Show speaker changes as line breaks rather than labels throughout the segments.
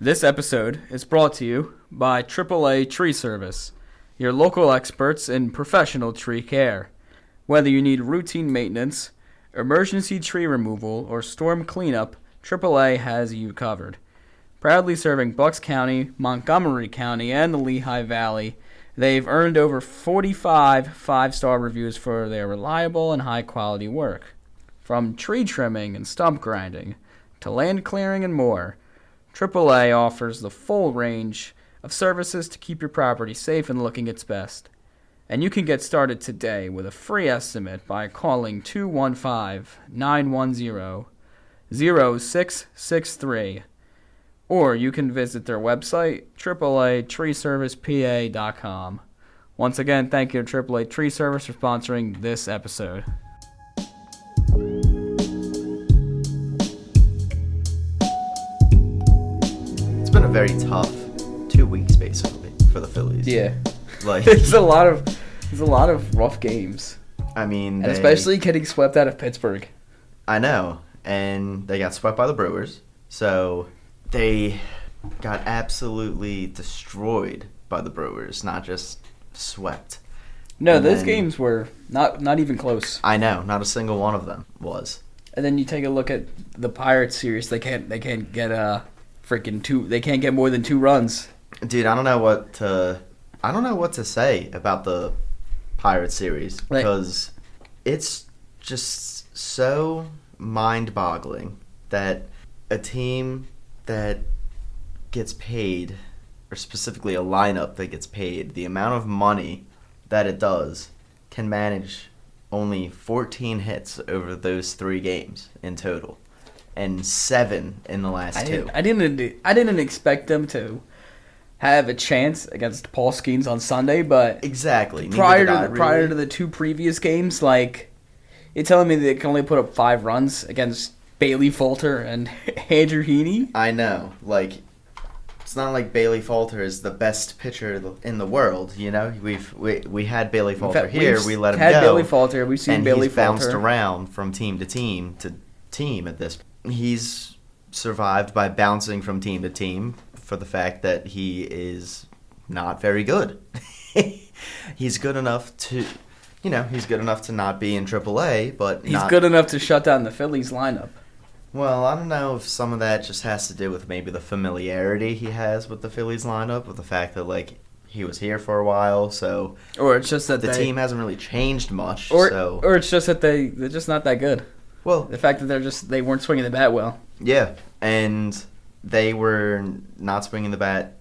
This episode is brought to you by AAA Tree Service, your local experts in professional tree care. Whether you need routine maintenance, emergency tree removal, or storm cleanup, AAA has you covered. Proudly serving Bucks County, Montgomery County, and the Lehigh Valley, they've earned over 45 five-star reviews for their reliable and high-quality work. From tree trimming and stump grinding to land clearing and more, AAA offers the full range of services to keep your property safe and looking its best. And you can get started today with a free estimate by calling 215-910-0663. Or you can visit their website, AAATreeServicePA.com. Once again, thank you to AAA Tree Service for sponsoring this episode.
It's been a very tough 2 weeks, basically, for the Phillies.
Yeah.
Like,
There's a lot of rough games.
I mean,
And especially getting swept out of Pittsburgh.
I know. And they got swept by the Brewers. So they got absolutely destroyed by the Brewers, not just swept.
No,
And
those
then-
games were not even close.
I know, not a single one of them was.
And then you take a look at the Pirates series. They can't get they can't get more than 2 runs.
Dude, I don't know what to say about the Pirates series because it's just so mind-boggling that a team that gets paid, or specifically a lineup that gets paid, the amount of money that it does, can manage only 14 hits over those 3 games in total, and 7 in the last 2.
I didn't expect them to have a chance against Paul Skeens on Sunday, but
Exactly.
prior to the 2 previous games, like, you're telling me they can only put up 5 runs against Bailey Falter and Andrew Heaney?
I know. Like, it's not like Bailey Falter is the best pitcher in the world, you know? We had Bailey Falter here. We let him go.
Had Bailey Falter. We've seen
and
Bailey
he's
Falter.
bounced around from team to team at this. He's survived by bouncing from team to team for the fact that he is not very good. He's good enough to not be in AAA, but
He's good enough to shut down the Phillies lineup.
Well, I don't know if some of that just has to do with maybe the familiarity he has with the Phillies lineup, with the fact that, like, he was here for a while, so...
Or it's just that
the team hasn't really changed much,
Or it's just that they're just not that good.
Well...
The fact that they weren't swinging the bat well.
Yeah, and they were not swinging the bat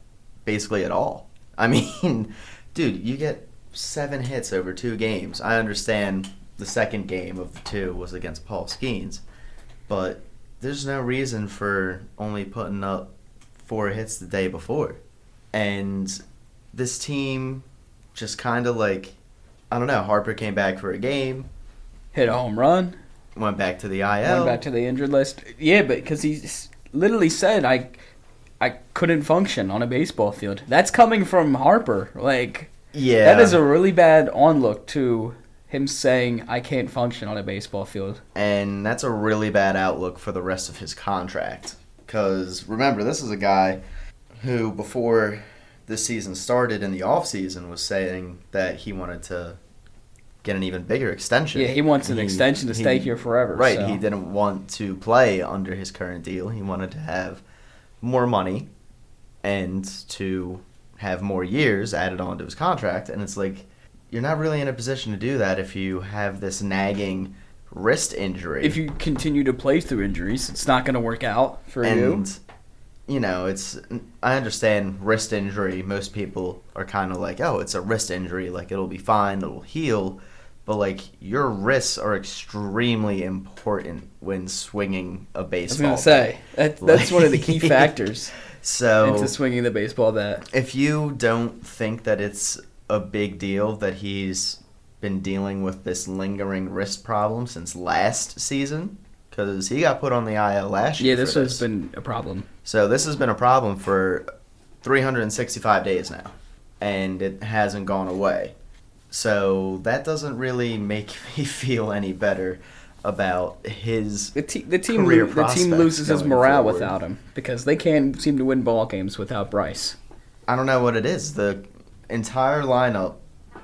basically at all. I mean, dude, you get 7 hits over 2 games. I understand the second game of the 2 was against Paul Skeens, but there's no reason for only putting up 4 hits the day before. And this team just kind of like, I don't know, Harper came back for a game.
Hit a home run.
Went back to the IL.
Went back to the injured list. Yeah, but because he literally said, I couldn't function on a baseball field. That's coming from Harper. Like,
yeah,
that is a really bad onlook to him saying, I can't function on a baseball field.
And that's a really bad outlook for the rest of his contract. Because, remember, this is a guy who, before this season started in the offseason, was saying that he wanted to get an even bigger extension.
Yeah, he wants an extension to stay here forever.
Right,
so.
He didn't want to play under his current deal. He wanted to have more money and to have more years added onto his contract. And it's like, you're not really in a position to do that if you have this nagging wrist injury.
If you continue to play through injuries, it's not going to work out for you.
And, you know, I understand wrist injury. Most people are kind of like, oh, it's a wrist injury. Like, it'll be fine. It'll heal. But, like, your wrists are extremely important when swinging a baseball.
I was going to say, that's one of the key factors into swinging the baseball bat.
If you don't think that it's a big deal that he's been dealing with this lingering wrist problem since last season, because he got put on the IL last year.
Yeah, this has been a problem.
So this has been a problem for 365 days now, and it hasn't gone away. So that doesn't really make me feel any better about his
The team
career
loses his
prospects
morale
going
without him because they can't seem to win ball games without Bryce.
I don't know what it is. The entire lineup,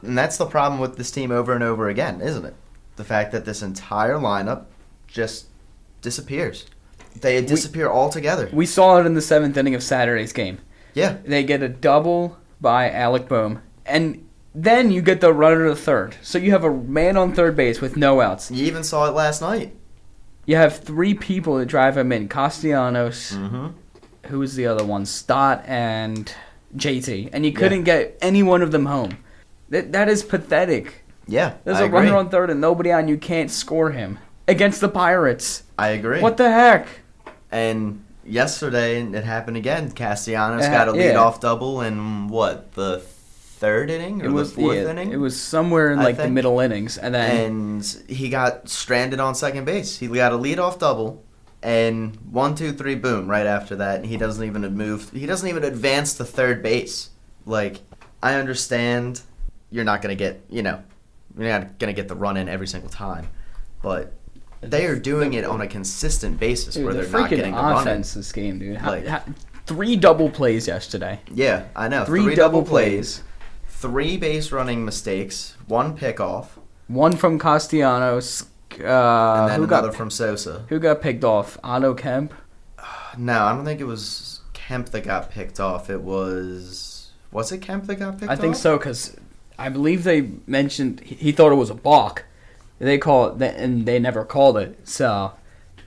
and that's the problem with this team over and over again, isn't it? The fact that this entire lineup just disappears. They disappear altogether.
We saw it in the 7th inning of Saturday's game.
Yeah.
They get a double by Alec Boehm, and then you get the runner to third. So you have a man on third base with no outs.
You even saw it last night.
You have 3 people to drive him in. Castellanos, who was the other one? Stott and JT. And you couldn't get any one of them home. That is pathetic.
Yeah,
There's a runner on third and nobody on. You can't score him. Against the Pirates.
I agree.
What the heck?
And yesterday, it happened again. Castellanos got a leadoff double in, the 3rd inning or the 4th inning?
It was somewhere in the middle innings.
And he got stranded on second base. He got a leadoff double, and 1, 2, 3, boom, right after that. He doesn't even advance to third base. Like, I understand you're not going to get, you're not going to get the run in every single time. But they are doing it on a consistent basis where they're not getting the run in.
Offense this game, dude. 3 double plays yesterday.
Yeah, I know.
3 double plays.
3 base running mistakes. 1 pickoff.
1 from Castellanos.
And then another from Sosa.
Who got picked off? Otto Kemp?
No, I don't think it was Kemp that got picked off. It was... Was it Kemp that got picked off?
I think so, because I believe they mentioned he thought it was a balk. They call it, and they never called it. So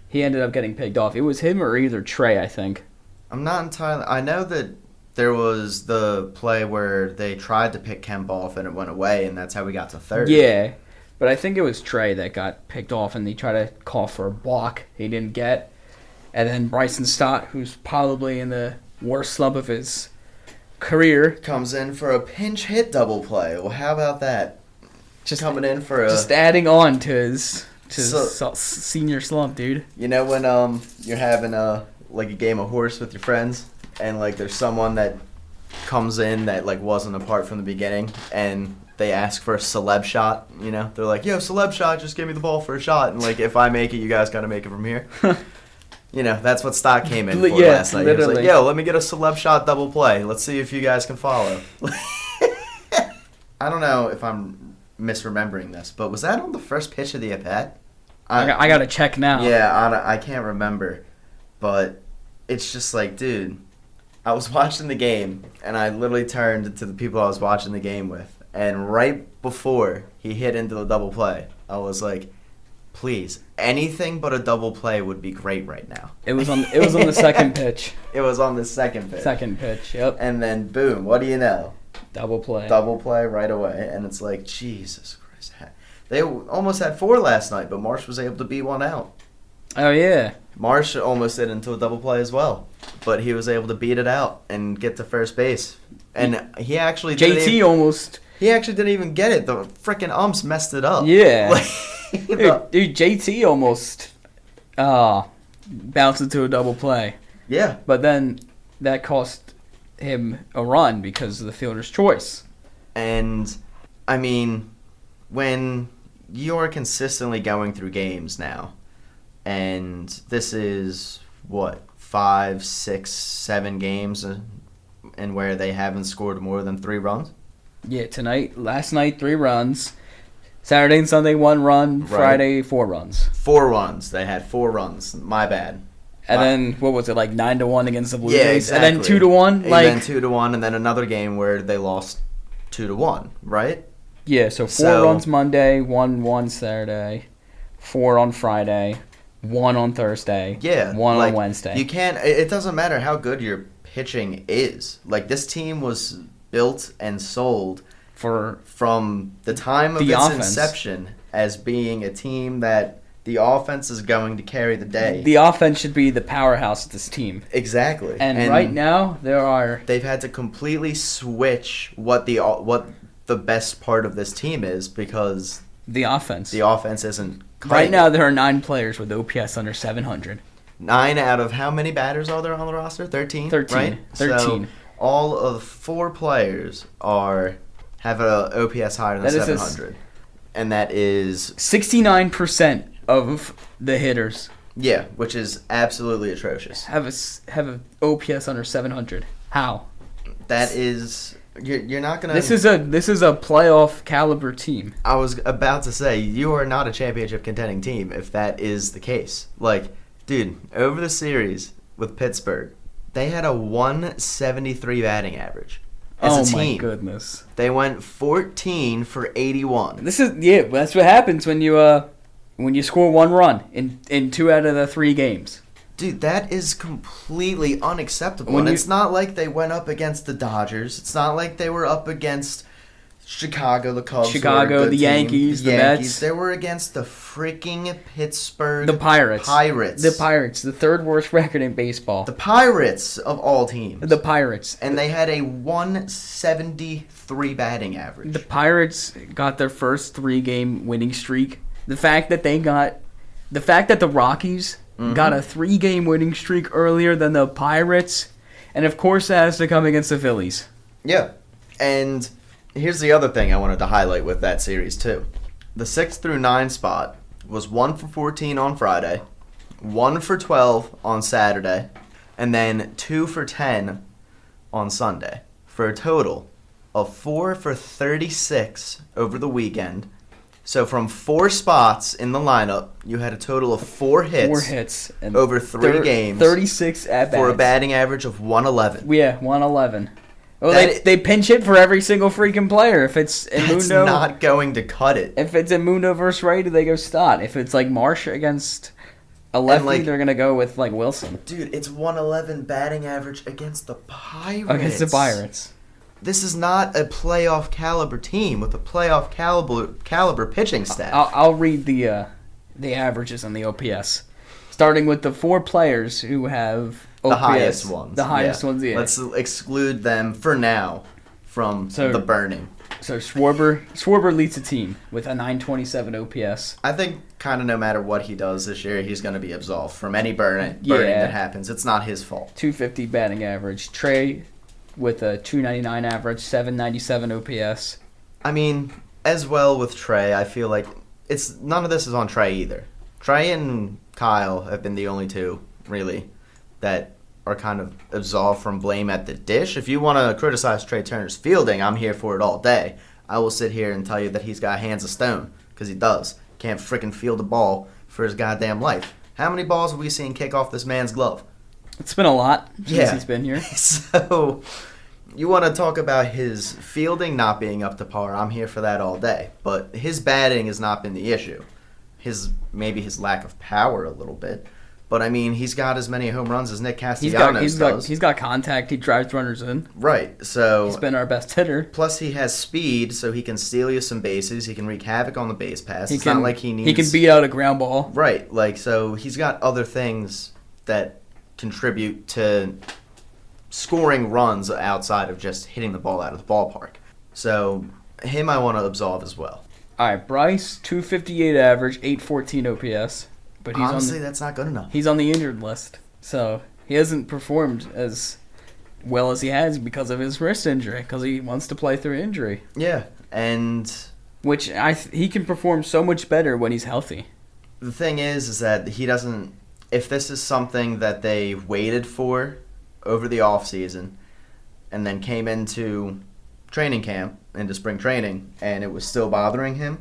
he ended up getting picked off. It was him or either Trey, I think.
I'm not entirely... I know that there was the play where they tried to pick Kemp off and it went away, and that's how we got to third.
Yeah, but I think it was Trey that got picked off, and they tried to call for a balk. He didn't get. And then Bryson Stott, who's probably in the worst slump of his career,
comes in for a pinch hit double play. Well, how about that? Just coming in for
just adding on to his senior slump, dude.
You know when you're having a game of horse with your friends, and there's someone that comes in that wasn't a part from the beginning, and they ask for a celeb shot. They're like, "Yo, celeb shot, just give me the ball for a shot." And if I make it, you guys got to make it from here. That's what Stott came in for last night. Literally. He was like, "Yo, let me get a celeb shot double play. Let's see if you guys can follow." I don't know if I'm misremembering this, but was that on the first pitch of the at-bat?
I got to check now.
Yeah, I can't remember. But it's just dude, I was watching the game, and I literally turned to the people I was watching the game with, and right before he hit into the double play, I was like, please, anything but a double play would be great right now.
It was on the second pitch.
It was on the second pitch.
Second pitch, yep.
And then, boom, what do you know?
Double play.
Double play right away, and it's like, Jesus Christ. They almost had 4 last night, but Marsh was able to beat 1 out.
Oh, yeah.
Marsh almost did into a double play as well, but he was able to beat it out and get to first base. And he actually
He
actually didn't even get it. The frickin' umps messed it up.
Yeah. Dude, JT almost bounced into a double play.
Yeah.
But then that cost him a run because of the fielder's choice.
And, I mean, when you're consistently going through games now, and this is, 5, 6, 7 games and where they haven't scored more than 3 runs?
Yeah, last night, 3 runs. Saturday and Sunday, 1 run. Right. Friday, 4 runs.
4 runs. They had 4 runs. My bad.
And then, what was it, 9-1 against the Blue
Jays?
Yeah,
exactly.
And then 2-1?
And then 2-1, and then another game where they lost 2-1, right?
Yeah, so 4 runs Monday, 1 Saturday, 4 on Friday, 1 on Thursday, 1 on Wednesday.
You can't. It doesn't matter how good your pitching is. This team was built and sold from the time of its inception as being a team that the offense is going to carry the day.
The offense should be the powerhouse of this team.
Exactly.
And right now
they've had to completely switch what the best part of this team is because
the offense
isn't.
Right now there are 9 players with OPS under 700.
9 out of how many batters are there on the roster? 13?
13.
Right?
13.
So all of 4 players have an OPS higher than 700. And that is
69% of the hitters.
Yeah, which is absolutely atrocious.
Have a OPS under 700. How?
That is, you're not gonna.
This is a playoff caliber team.
I was about to say you are not a championship contending team if that is the case. Like, dude, over the series with Pittsburgh, they had a 173 batting average. As a team.
My goodness!
They went 14 for 81.
That's what happens when you score 1 run in 2 out of the 3 games.
Dude, that is completely unacceptable. And it's not like they went up against the Dodgers. It's not like they were up against Chicago, the Cubs,
the Yankees, the Mets.
They were against the freaking Pittsburgh
Pirates.
The
Pirates, the 3rd worst record in baseball.
The Pirates of all teams.
The Pirates.
And they had a 173 batting average.
The Pirates got their first 3-game winning streak. The fact that the Rockies got a 3-game winning streak earlier than the Pirates, and of course that has to come against the Phillies.
Yeah, and here's the other thing I wanted to highlight with that series too. The 6 through 9 spot was 1 for 14 on Friday, 1 for 12 on Saturday, and then 2 for 10 on Sunday, for a total of 4 for 36 over the weekend. So from 4 spots in the lineup, you had a total of 4 hits.
4 hits and
over 3 games.
36 at-bats.
For a batting average of 111.
Yeah, 111. Well, they pinch hit for every single freaking player. If it's Mundo,
that's not going to cut it.
If it's Mundo versus Ray, they go Stott. If it's like Marsh against a lefty, they're gonna go with like Wilson.
Dude, it's 111 batting average against the Pirates.
Against the Pirates.
This is not a playoff caliber team with a playoff caliber pitching staff.
I'll read the averages on the OPS, starting with the 4 players who have OPS,
the highest ones.
The highest ones, yeah.
Let's exclude them for now from the burning.
So Schwarber leads the team with a 927 OPS.
I think kind of no matter what he does this year, he's going to be absolved from any burning that happens. It's not his fault. 250
batting average. Trey with a 299 average, 797 OPS.
I mean, as well with Trey, I feel like none of this is on Trey either. Trey and Kyle have been the only 2, really, that are kind of absolved from blame at the dish. If you want to criticize Trey Turner's fielding, I'm here for it all day. I will sit here and tell you that he's got hands of stone, because he does. Can't freaking field a ball for his goddamn life. How many balls have we seen kick off this man's glove?
It's been a lot since he's been here.
So, you want to talk about his fielding not being up to par, I'm here for that all day. But his batting has not been the issue. Maybe his lack of power a little bit. But, I mean, he's got as many home runs as Nick Castellanos does.
He's got contact. He drives runners in.
Right. So
he's been our best hitter.
Plus, he has speed, so he can steal you some bases. He can wreak havoc on the base pass. It's not like he needs...
He can beat out a ground ball.
Right. So he's got other things that contribute to scoring runs outside of just hitting the ball out of the ballpark. So him I want to absolve as well.
All right, Bryce, 258 average, 814 OPS. But
honestly, that's not good enough.
He's on the injured list, so he hasn't performed as well as he has because of his wrist injury, because he wants to play through injury.
Yeah, and...
Which he can perform so much better when he's healthy.
The thing is that he doesn't... If this is something that they waited for over the offseason and then came into training camp, into spring training, and it was still bothering him,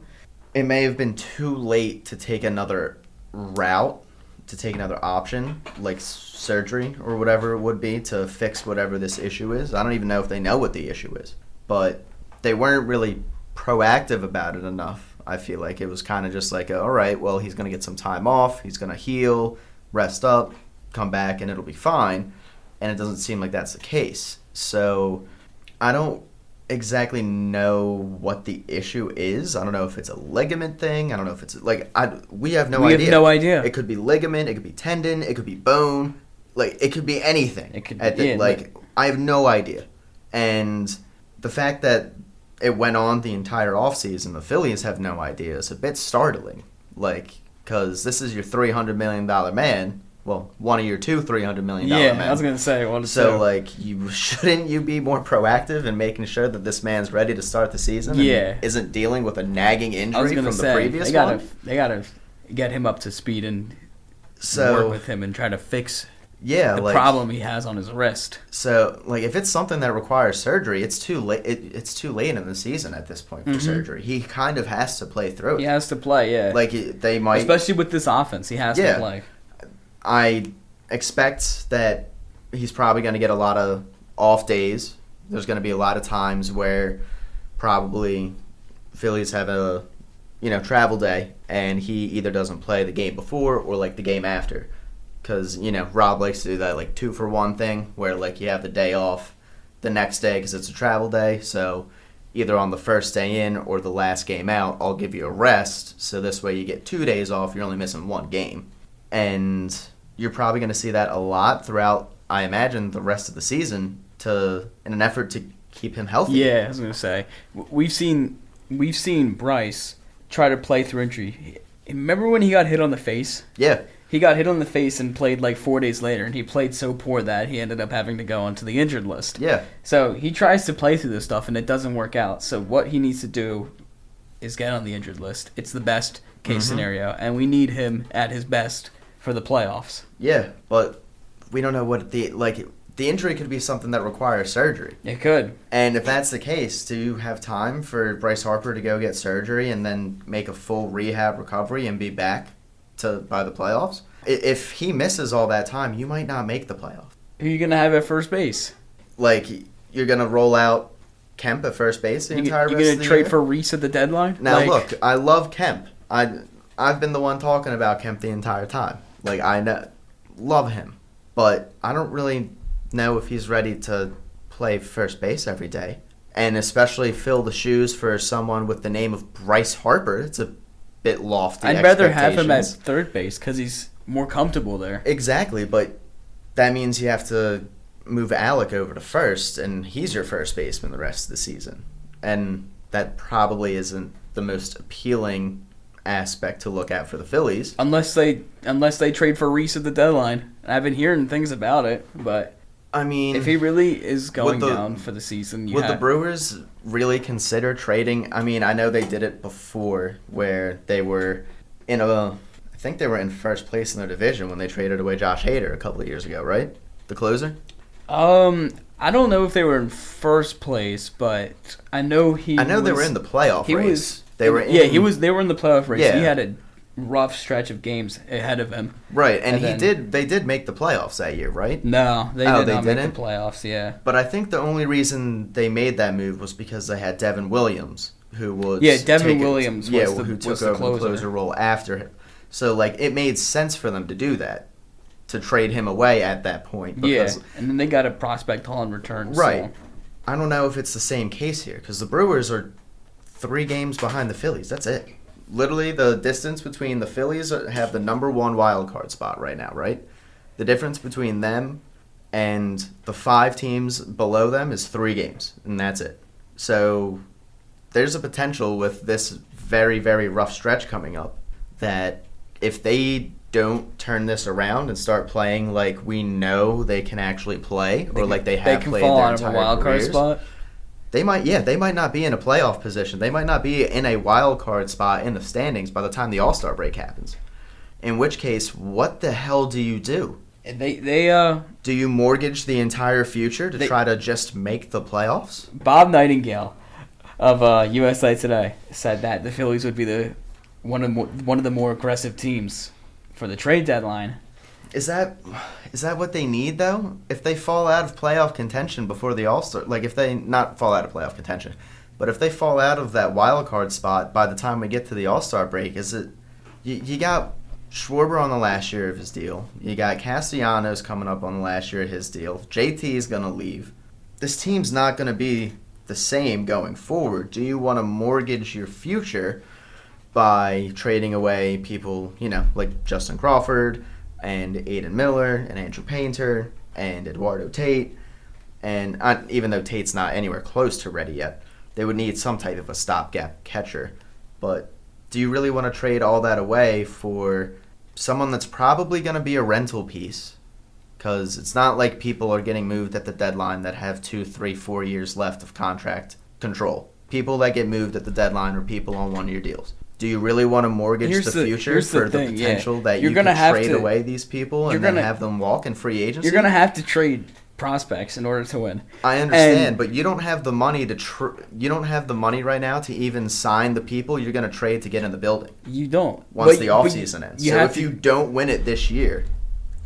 it may have been too late to take another route, to take another option, like surgery or whatever it would be, to fix whatever this issue is. I don't even know if they know what the issue is. But they weren't really proactive about it enough. I feel like it was kind of just like, all right, well, he's going to get some time off, he's going to heal, rest up, come back, and it'll be fine. And it doesn't seem like that's the case. So I don't exactly know what the issue is. I don't know if it's a ligament thing. I don't know if it's we have no idea.
We have no idea.
It could be ligament, it could be tendon, it could be bone, it could be anything.
It could
I have no idea. And the fact that it went on the entire offseason, the Phillies have no idea, is a bit startling. Because this is your $300 million man. Well, one of your 2 $300 million men.
Yeah, I was going to say.
Shouldn't you be more proactive in making sure that this man's ready to start the season?
Yeah.
And isn't dealing with a nagging injury from the previous one?
get him up to speed and
So
work with him and try to fix
yeah,
the
like
problem he has on his wrist.
so like if it's something that requires surgery, it's too late. It's too late in the season at this point for surgery. He kind of has to play through it.
He has to play, yeah.
Like they might,
especially with this offense, he has to play.
I expect that he's probably going to get a lot of off days. There's going to be a lot of times where probably Phillies have a travel day, and he either doesn't play the game before or like the game after, because Rob likes to do that like 2-for-1 thing where like you have the day off the next day because it's a travel day. So either on the first day in or the last game out, I'll give you a rest. So this way you get 2 days off. You're only missing one game, and you're probably going to see that a lot throughout, I imagine, the rest of the season in an effort to keep him healthy.
Yeah, I was going to say, we've seen Bryce try to play through injury. Remember when he got hit on the face?
Yeah.
He got hit on the face and played like 4 days later, and he played so poor that he ended up having to go onto the injured list.
Yeah.
So he tries to play through this stuff, and it doesn't work out. So what he needs to do is get on the injured list. It's the best case scenario, and we need him at his best for the playoffs.
Yeah, but we don't know what the injury could be something that requires surgery.
It could.
And if that's the case, do you have time for Bryce Harper to go get surgery and then make a full rehab recovery and be back by the playoffs? If he misses all that time, you might not make the playoffs.
Who are you going to have at first base?
Like, you're going to roll out Kemp at first base the entire rest of the year?
You're going to trade for Reese at the deadline?
Now, look, I love Kemp. I've been the one talking about Kemp the entire time. Like, love him. But I don't really know if he's ready to play first base every day. And especially fill the shoes for someone with the name of Bryce Harper. It's a bit lofty.
I'd rather have him at third base because he's more comfortable there.
Exactly, but that means you have to move Alec over to first, and he's your first baseman the rest of the season. And that probably isn't the most appealing aspect to look at for the Phillies.
Unless they trade for Reese at the deadline. I've been hearing things about it, but
I mean,
if he really is going down for the season,
would the Brewers really consider trading? I mean, I know they did it before where they were I think they were in first place in their division when they traded away Josh Hader a couple of years ago, right? The closer?
I don't know if they were in first place, but I know they
were in the playoff race.
They were in the playoff race.
Yeah.
He had a rough stretch of games ahead of him.
Right, and they did make the playoffs that year, right?
No, they did not make the playoffs, yeah.
But I think the only reason they made that move was because they had Devin Williams, who was
who took over
the closer role after him. So like it made sense for them to do that, to trade him away at that point.
Because, and then they got a prospect haul in return.
Right.
So.
I don't know if it's the same case here because the Brewers are 3 games behind the Phillies. That's it. Literally, the distance between the Phillies have the number 1 wild card spot right now, right? The difference between them and the 5 teams below them is 3 games, and that's it. So there's a potential with this very, very rough stretch coming up that if they don't turn this around and start playing like we know they can actually play, or like they have played their entire
wild card spot.
They might not be in a playoff position. They might not be in a wild card spot in the standings by the time the All-Star break happens. In which case, what the hell do you do?
Do
you mortgage the entire future to try to just make the playoffs?
Bob Nightingale of USA Today said that the Phillies would be one of the more aggressive teams for the trade deadline.
Is that what they need, though? If they fall out of playoff contention before the All-Star... Like, if they... Not fall out of playoff contention. But if they fall out of that wild card spot by the time we get to the All-Star break, is it... You got Schwarber on the last year of his deal. You got Castellanos coming up on the last year of his deal. JT is going to leave. This team's not going to be the same going forward. Do you want to mortgage your future by trading away people, like Justin Crawford... and Aiden Miller, and Andrew Painter, and Eduardo Tate, and even though Tate's not anywhere close to ready yet, they would need some type of a stopgap catcher. But do you really want to trade all that away for someone that's probably going to be a rental piece? Because it's not like people are getting moved at the deadline that have 2, 3, 4 years left of contract control. People that get moved at the deadline are people on 1-year deals. Do you really want to mortgage the future for the potential that you can trade away these people and then have them walk in free agency?
You're going to have to trade prospects in order to win.
I understand, but you don't have the money you don't have the money right now to even sign the people you're going to trade to get in the building.
You don't.
Once the offseason ends. So if you don't win it this year,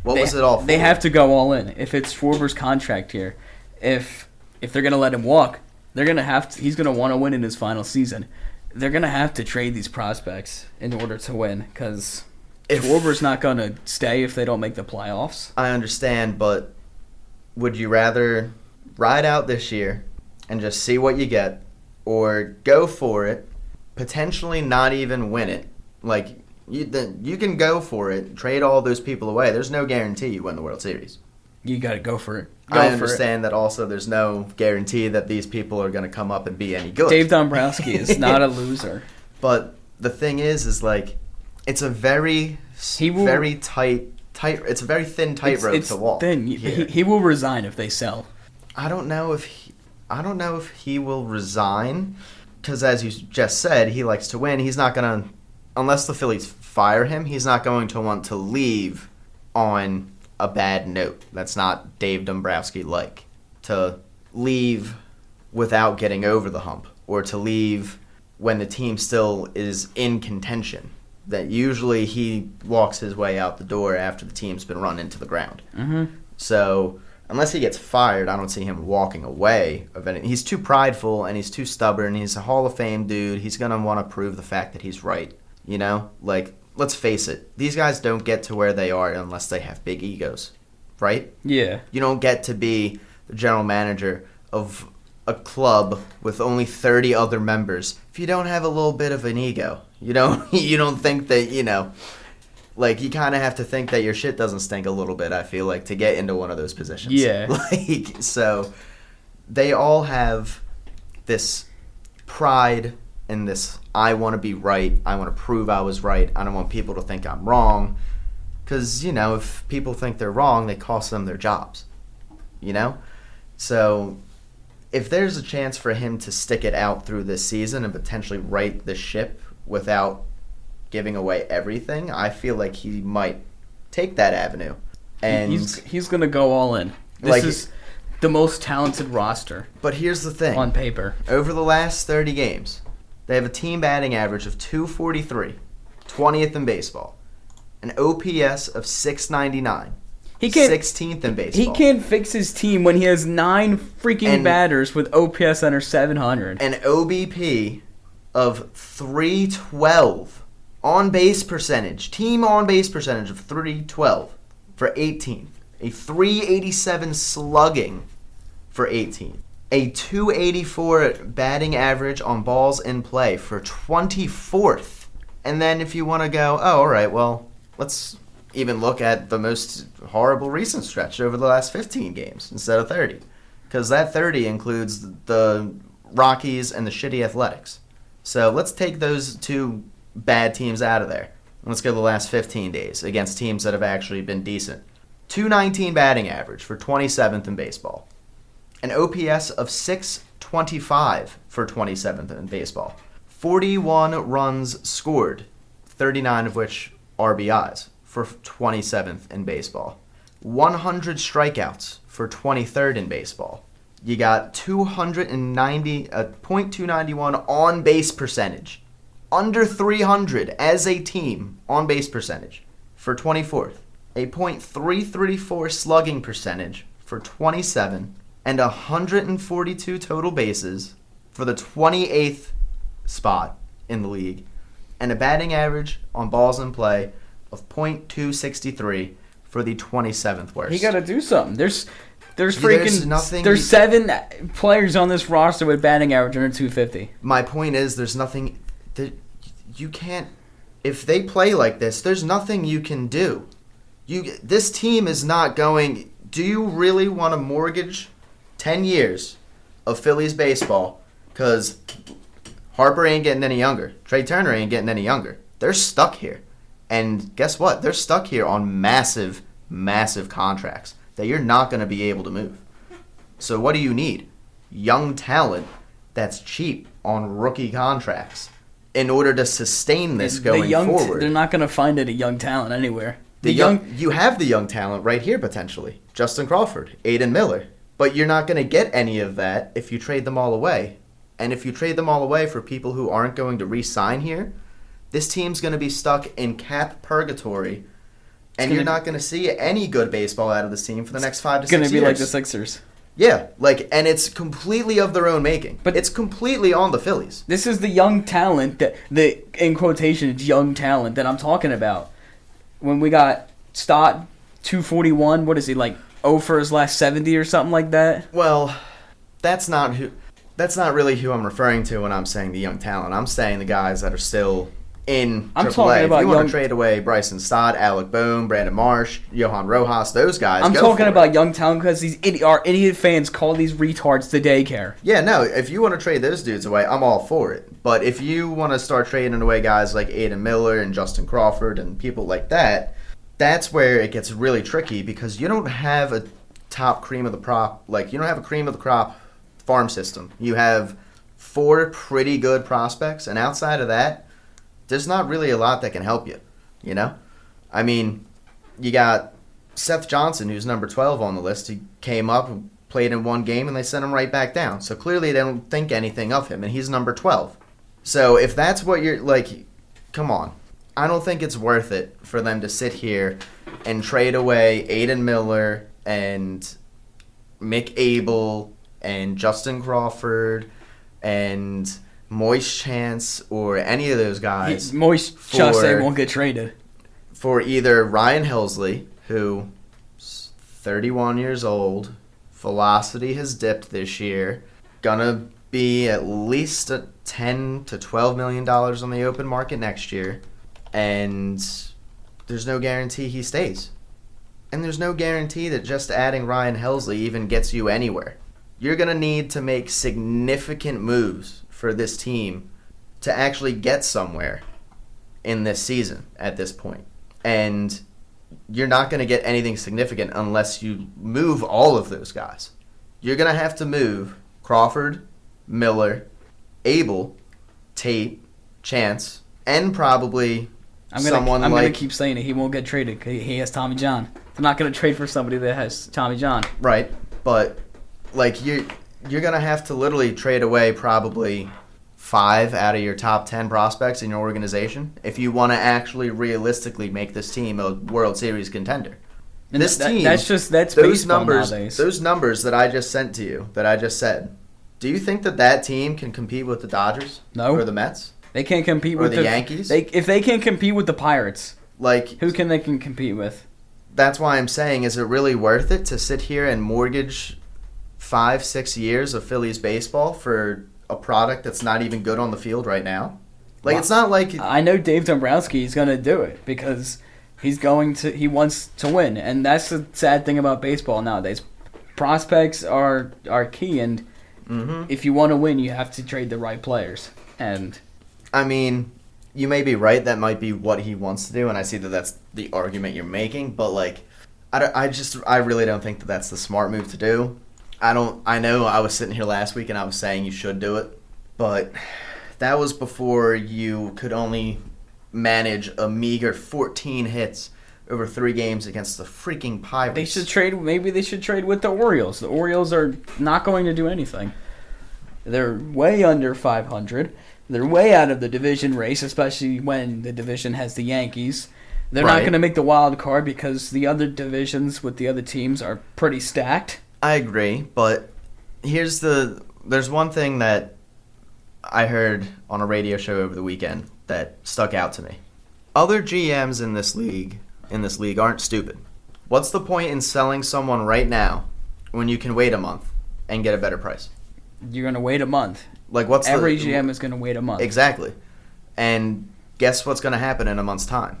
what was it all for?
They have to go all in. If it's Schwarber's contract here, if they're going to let him walk, they're going to have to. He's going to want to win in his final season. They're going to have to trade these prospects in order to win because Schwarber's not going to stay if they don't make the playoffs.
I understand, but would you rather ride out this year and just see what you get, or go for it, potentially not even win it? Like, you can go for it, trade all those people away. There's no guarantee you win the World Series.
You got to go for it.
I understand that also there's no guarantee that these people are going to come up and be any good.
Dave Dombrowski is not a loser.
But the thing is like, it's a very tight. It's a very thin tightrope to walk.
Thin. He will resign if they sell.
I don't know if he will resign because, as you just said, he likes to win. He's not gonna, unless the Phillies fire him, he's not going to want to leave on a bad note. That's not Dave Dombrowski like to leave without getting over the hump, or to leave when the team still is in contention. That usually he walks his way out the door after the team's been run into the ground.
Mm-hmm.
So unless he gets fired, I don't see him walking away. He's too prideful and he's too stubborn. He's a Hall of Fame dude. He's going to want to prove the fact that he's right. You know? Like, let's face it. These guys don't get to where they are unless they have big egos. Right?
Yeah.
You don't get to be the general manager of a club with only 30 other members if you don't have a little bit of an ego. You don't think that, like, you kind of have to think that your shit doesn't stink a little bit, I feel like, to get into one of those positions.
Yeah.
Like, so they all have this pride and this, I want to be right, I want to prove I was right, I don't want people to think I'm wrong. Because, if people think they're wrong, they cost them their jobs. So if there's a chance for him to stick it out through this season and potentially right the ship without giving away everything, I feel like he might take that avenue. And
he's going to go all in. This is the most talented roster.
But here's the thing.
On paper.
Over the last 30 games, they have a team batting average of .243, 20th in baseball, an OPS of .699. 16th in baseball.
He can't fix his team when he has 9 freaking batters with OPS under 700.
An OBP of .312. On-base percentage. Team on-base percentage of .312 for 18th. A .387 slugging for 18th. A .284 batting average on balls in play for 24th. And then if you want to go, all right, well, let's even look at the most horrible recent stretch over the last 15 games instead of 30. Because that 30 includes the Rockies and the shitty Athletics. So let's take those two bad teams out of there. Let's go the last 15 days against teams that have actually been decent. .219 batting average for 27th in baseball. An OPS of .625 for 27th in baseball. 41 runs scored, 39 of which RBIs, for 27th in baseball. 100 strikeouts for 23rd in baseball. You got .291 on-base percentage. Under 300 as a team on-base percentage for 24th. A .334 slugging percentage for 27, and 142 total bases for the 28th spot in the league, and a batting average on balls in play of .263 for the 27th worst.
He got to do something. There's 7 players on this roster with batting average under 250.
My point is, there's nothing that you can't. If they play like this, there's nothing you can do. This team is not going. Do you really want to mortgage 10 years of Phillies baseball? Because Harper ain't getting any younger. Trey Turner ain't getting any younger. They're stuck here. And guess what? They're stuck here on massive, massive contracts that you're not going to be able to move. So what do you need? Young talent that's cheap on rookie contracts. in order to sustain this going forward.
They're not going to find any young talent anywhere.
You have the young talent right here potentially. Justin Crawford, Aiden Miller. But you're not going to get any of that if you trade them all away. And if you trade them all away for people who aren't going to re-sign here, this team's going to be stuck in cap purgatory. And you're not going to see any good baseball out of this team for the next 5 to 6 years.
It's going to be like the Sixers.
Yeah, and it's completely of their own making. But it's completely on the Phillies.
This is the young talent, in quotations, young talent that I'm talking about. When we got Stott, 241, what is he, like 0 for his last 70 or something like that?
Well, that's not really who I'm referring to when I'm saying the young talent. I'm saying the guys that are still in AAA.
Talking about
if you want to trade away Bryson Stott, Alec Boehm, Brandon Marsh, Johan Rojas, those guys,
I'm talking about young talent because our idiot fans call these retards the daycare.
Yeah, no, if you want to trade those dudes away, I'm all for it. But if you want to start trading away guys like Aiden Miller and Justin Crawford and people like that, that's where it gets really tricky because you don't have a top cream of the crop, you don't have a cream of the crop farm system. You have 4 pretty good prospects, and outside of that, there's not really a lot that can help you, you know? I mean, you got Seth Johnson, who's number 12 on the list. He came up and played in 1 game, and they sent him right back down. So clearly they don't think anything of him, and he's number 12. So if that's what you're, come on. I don't think it's worth it for them to sit here and trade away Aiden Miller and Mick Abel and Justin Crawford and Moist Chance or any of those guys.
Moist Chance won't get traded.
For either Ryan Helsley, who's 31 years old, velocity has dipped this year, gonna be at least $10 to $12 million on the open market next year, and there's no guarantee he stays. And there's no guarantee that just adding Ryan Helsley even gets you anywhere. You're gonna need to make significant moves for this team to actually get somewhere in this season at this point. And you're not going to get anything significant unless you move all of those guys. You're going to have to move Crawford, Miller, Abel, Tate, Chance, and probably
I'm going to keep saying it. He won't get traded. He has Tommy John. They're not going to trade for somebody that has Tommy John.
Right, but you're going to have to literally trade away probably 5 out of your top 10 prospects in your organization if you want to actually realistically make this team a World Series contender.
And that's baseball nowadays.
Those numbers that I just sent to you, that I just said, do you think that team can compete with the Dodgers?
No.
Or the Mets?
They can't compete with
the Yankees?
If they can't compete with the Pirates, who can they compete with?
That's why I'm saying, is it really worth it to sit here and mortgage 5-6 years of Phillies baseball for a product that's not even good on the field right now? It's not like...
I know Dave Dombrowski is going to do it because he wants to win, and that's the sad thing about baseball nowadays. Prospects are key, and if you want to win, you have to trade the right players. And
I mean, you may be right. That might be what he wants to do, and I see that that's the argument you're making. But I really don't think that that's the smart move to do. I know I was sitting here last week and I was saying you should do it, but that was before you could only manage a meager 14 hits over 3 games against the freaking Pirates.
Maybe they should trade with the Orioles. The Orioles are not going to do anything. They're way under 500. They're way out of the division race, especially when the division has the Yankees. They're not going to make the wild card because the other divisions with the other teams are pretty stacked.
I agree, but there's one thing that I heard on a radio show over the weekend that stuck out to me. Other GMs in this league aren't stupid. What's the point in selling someone right now when you can wait a month and get a better price?
You're going to wait a month. Every GM is going to wait a month.
Exactly. And guess what's going to happen in a month's time?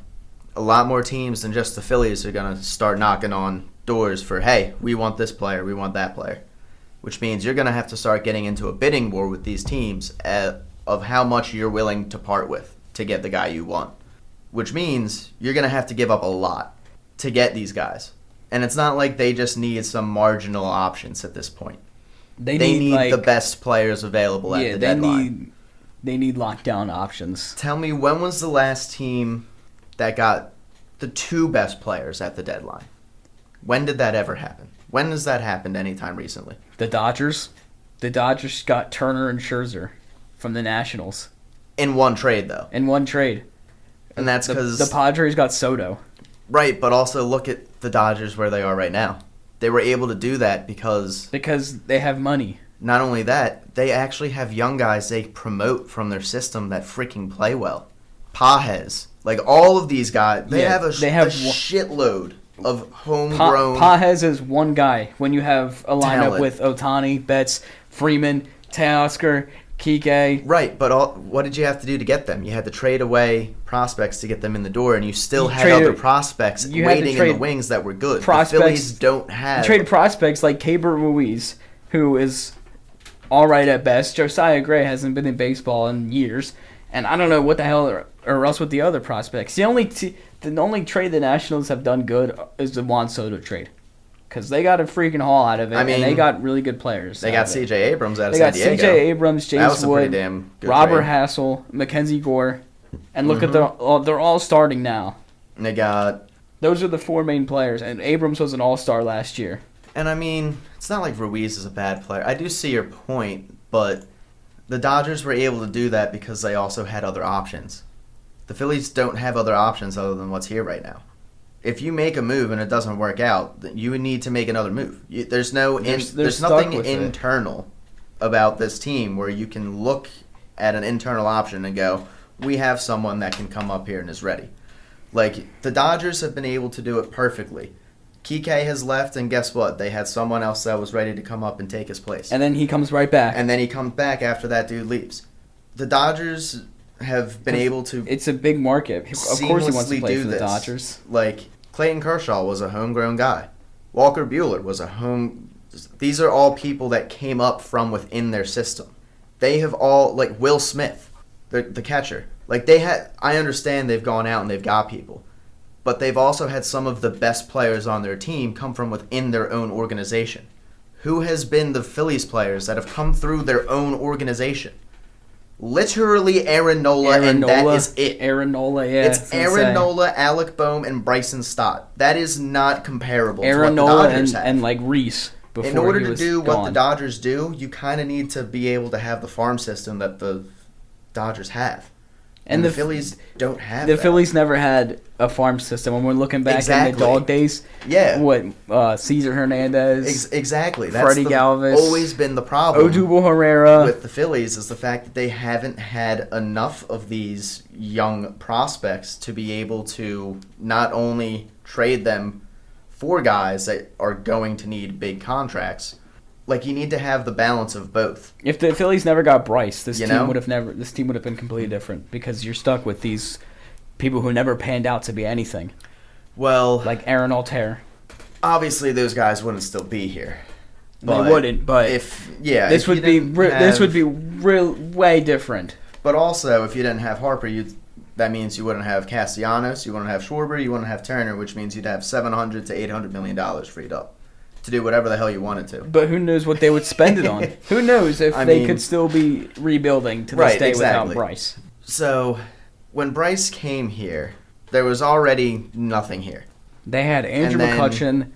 A lot more teams than just the Phillies are going to start knocking on doors for, hey, we want this player, we want that player. Which means you're going to have to start getting into a bidding war with these teams of how much you're willing to part with to get the guy you want. Which means you're going to have to give up a lot to get these guys. And it's not like they just need some marginal options at this point. They need the best players available at the deadline.
They need lockdown options.
Tell me, when was the last team that got the 2 best players at the deadline? When did that ever happen? When has that happened anytime recently?
The Dodgers. The Dodgers got Turner and Scherzer from the Nationals.
In one trade, though.
In one trade.
And that's because...
The Padres got Soto.
Right, but also look at the Dodgers where they are right now. They were able to do that because...
Because they have money.
Not only that, they actually have young guys they promote from their system that freaking play well. Pages. Like, all of these guys, they have a shitload of homegrown...
Pages is one guy when you have a lineup
talent.
with Ohtani, Betts, Freeman, Teoscar, Kike.
Right, but what did you have to do to get them? You had to trade away prospects to get them in the door, and you still had other prospects waiting in the wings that were good. The Phillies don't have...
You traded prospects like Keibert Ruiz, who is all right at best. Josiah Gray hasn't been in baseball in years, and I don't know what the hell or else with the other prospects. The only trade the Nationals have done good is the Juan Soto trade. Because they got a freaking haul out of it, and they got really good players.
They got C.J. Abrams out of San Diego.
They got C.J. Abrams, James Wood, Robert
trade.
Hassel, Mackenzie Gore, and look at they're all starting now.
And they got...
Those are the 4 main players, and Abrams was an all-star last year.
And I mean, it's not like Ruiz is a bad player. I do see your point, but the Dodgers were able to do that because they also had other options. The Phillies don't have other options other than what's here right now. If you make a move and it doesn't work out, then you would need to make another move. There's nothing internal about this team where you can look at an internal option and go, we have someone that can come up here and is ready. Like, the Dodgers have been able to do it perfectly. Kike has left, and guess what? They had someone else that was ready to come up and take his place.
And then he comes right back.
And then he comes back after that dude leaves. The Dodgers have been able to...
It's a big market. Of course he wants to play for the Dodgers.
Like, Clayton Kershaw was a homegrown guy. Walker Buehler was These are all people that came up from within their system. They have all... Like, Will Smith, the catcher. Like, I understand they've gone out and they've got people. But they've also had some of the best players on their team come from within their own organization. Who has been the Phillies players that have come through their own organization? Literally Aaron Nola, that is it.
Aaron Nola, yeah.
It's Aaron Nola, Alec Boehm, and Bryson Stott. That is not comparable to what
Nola
the Dodgers have.
And like Reese before
in order
he
to
was
do
gone.
what the Dodgers do, you kind of need to be able to have the farm system that the Dodgers have. And the Phillies don't have that.
The Phillies never had a farm system. When we're looking back in the dog days, Cesar Hernandez,
exactly. That's
Freddie Galvis,
always been the problem.
Odubel Herrera
with the Phillies is the fact that they haven't had enough of these young prospects to be able to not only trade them for guys that are going to need big contracts. Like, you need to have the balance of both.
If the Phillies never got Bryce, this team would have been completely different because you're stuck with these people who never panned out to be anything.
Well,
like Aaron Altair.
Obviously, those guys wouldn't still be here.
They wouldn't. But this would be way different.
But also, if you didn't have Harper, that means you wouldn't have Castellanos, you wouldn't have Schwarber, you wouldn't have Turner, which means you'd have $700 to $800 million freed up to do whatever the hell you wanted to.
But who knows what they would spend it on? Who knows if they could still be rebuilding to this day without Bryce?
So, when Bryce came here, there was already nothing here.
They had Andrew McCutchen.